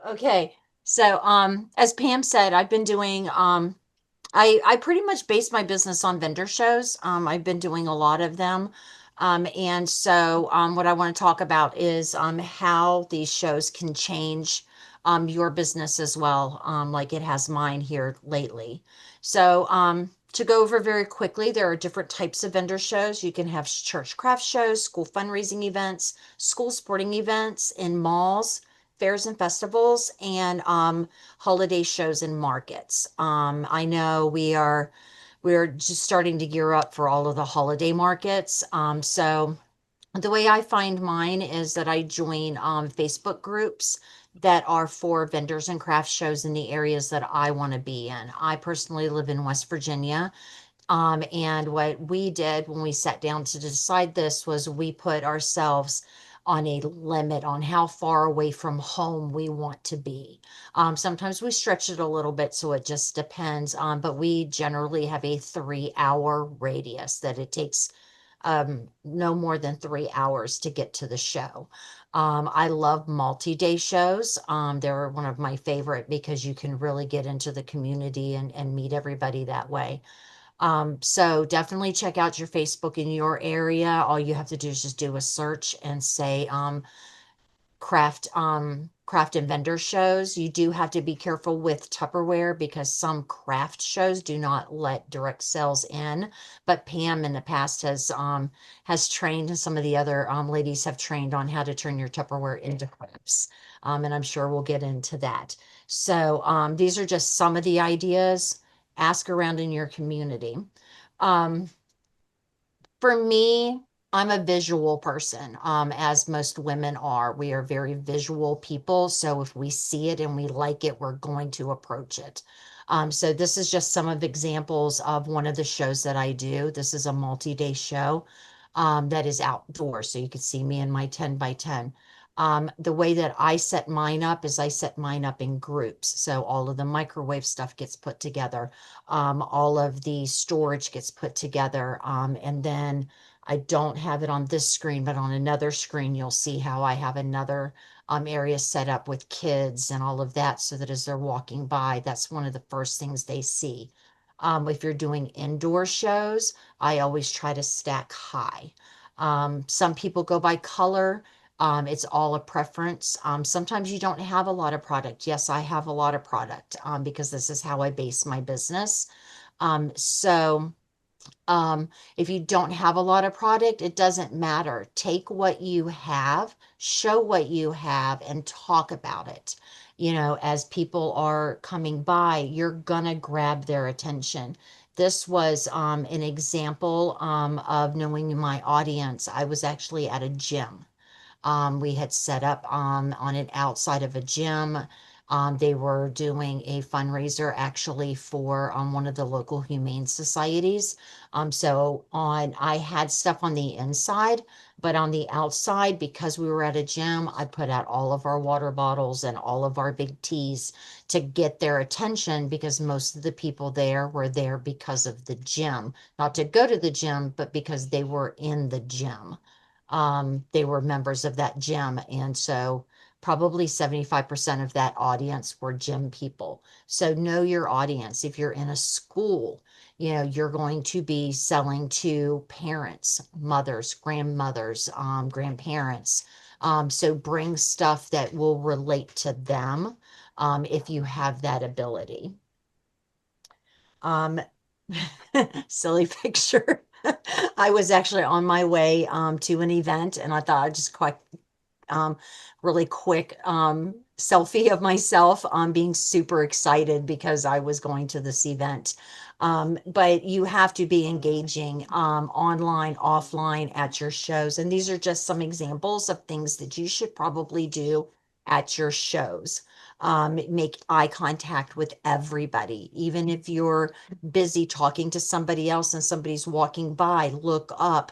Okay. So, as Pam said, I've been doing, I pretty much base my business on vendor shows. I've been doing a lot of them. And so, what I want to talk about is, how these shows can change, your business as well, like it has mine here lately. So, to go over very quickly, there are different types of vendor shows. You can have church craft shows, school fundraising events, school sporting events in malls, fairs and festivals, and holiday shows and markets. I know we're just starting to gear up for all of the holiday markets. So the way I find mine is that I join Facebook groups that are for vendors and craft shows in the areas that I want to be in. I personally live in West Virginia. And what we did when we sat down to decide this was we put ourselves on a limit on how far away from home we want to be. Sometimes we stretch it a little bit, so it just depends. But we generally have a 3 hour radius that it takes no more than 3 hours to get to the show. I love multi-day shows. They're one of my favorite because you can really get into the community and meet everybody that way. So definitely check out your Facebook in your area. All you have to do is just do a search and say craft and vendor shows. You do have to be careful with Tupperware because some craft shows do not let direct sales in. But Pam in the past has trained, and some of the other ladies have trained on how to turn your Tupperware into crafts. And I'm sure we'll get into that. So these are just some of the ideas. Ask around in your community. Um, for me, I'm a visual person, as most women are. We are very visual people. So if we see it and we like it, we're going to approach it. So this is just some of examples of one of the shows that I do. This is a multi-day show that is outdoors. So you can see me in my 10 by 10. The way that I set mine up is I set mine up in groups. So all of the microwave stuff gets put together, all of the storage gets put together. And then I don't have it on this screen, but on another screen, you'll see how I have another area set up with kids and all of that so that as they're walking by, that's one of the first things they see. If you're doing indoor shows, I always try to stack high. Some people go by color. It's all a preference. Sometimes you don't have a lot of product. Yes, I have a lot of product because this is how I base my business. So if you don't have a lot of product, it doesn't matter. Take what you have, show what you have, and talk about it. You know, as people are coming by, you're gonna grab their attention. This was an example of knowing my audience. I was actually at a gym. We had set up on an outside of a gym. They were doing a fundraiser actually for one of the local humane societies. So on, I had stuff on the inside, but on the outside, because we were at a gym, I put out all of our water bottles and all of our big teas to get their attention because most of the people there were there because of the gym, not to go to the gym, but because they were in the gym. They were members of that gym. And so probably 75% of that audience were gym people. So know your audience. If you're in a school, you know, you're going to be selling to parents, mothers, grandmothers, grandparents. So bring stuff that will relate to them if you have that ability. Um, silly picture. I was actually on my way to an event and I thought I'd just quite um, really quick selfie of myself being super excited because I was going to this event. But you have to be engaging online, offline at your shows. And these are just some examples of things that you should probably do at your shows. Make eye contact with everybody. Even if you're busy talking to somebody else and somebody's walking by, look up,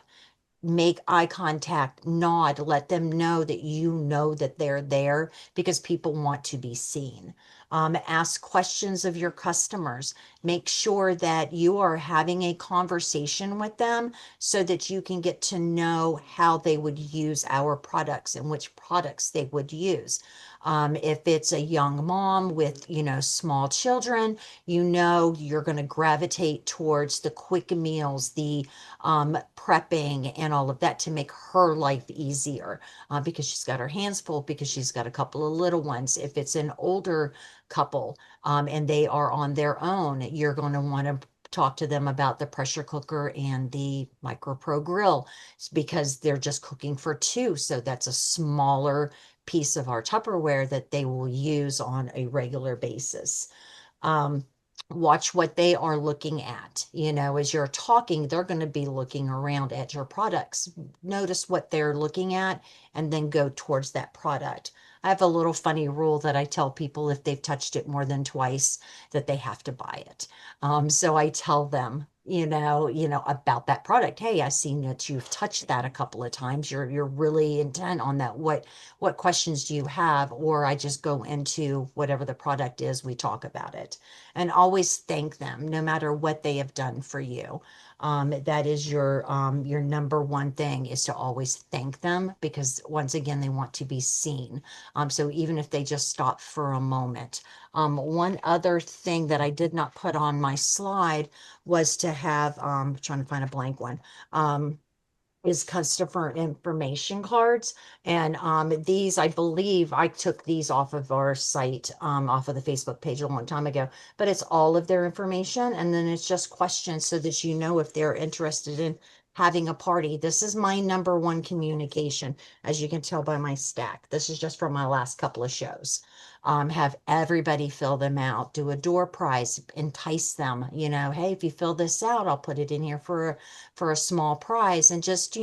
make eye contact, nod, let them know that you know that they're there because people want to be seen. Ask questions of your customers. Make sure that you are having a conversation with them so that you can get to know how they would use our products and which products they would use. If it's a young mom with, small children, you're going to gravitate towards the quick meals, the prepping and all of that to make her life easier, because she's got her hands full because she's got a couple of little ones. If it's an older couple, and they are on their own, you're going to want to talk to them about the pressure cooker and the micro pro grill. Because they're just cooking for two. So that's a smaller piece of our Tupperware that they will use on a regular basis. Um, Watch what they are looking at. As you're talking, they're going to be looking around at your products. Notice what they're looking at and then go towards that product. I have a little funny rule that I tell people if they've touched it more than twice that they have to buy it. So I tell them, about that product. Hey, I've seen that you've touched that a couple of times. You're really intent on that. What questions do you have? Or I just go into whatever the product is, we talk about it. And always thank them, no matter what they have done for you. That is your number one thing, is to always thank them, because once again, they want to be seen. So even if they just stop for a moment. One other thing that I did not put on my slide was to have, trying to find a blank one. Is customer information cards. And these, I believe I took these off of our site, off of the Facebook page a long time ago, but it's all of their information. And then it's just questions so that if they're interested in having a party. This is my number one communication, as you can tell by my stack. This is just from my last couple of shows. Have everybody fill them out, do a door prize, entice them, hey, if you fill this out, I'll put it in here for a small prize, and just,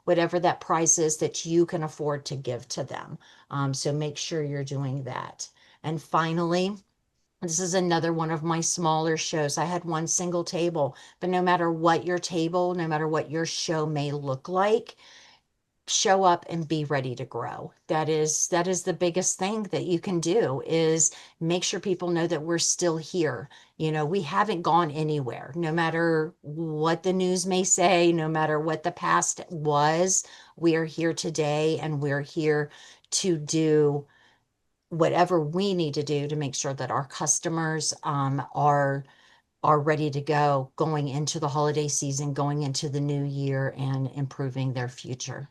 whatever that price is that you can afford to give to them. So make sure you're doing that. And finally, this is another one of my smaller shows. I had one single table, but no matter what your table, no matter what your show may look like, show up and be ready to grow. That is the biggest thing that you can do, is make sure people know that we're still here. We haven't gone anywhere. No matter what the news may say, no matter what the past was, we are here today, and we're here to do whatever we need to do to make sure that our customers are ready to go, going into the holiday season, going into the new year, and improving their future.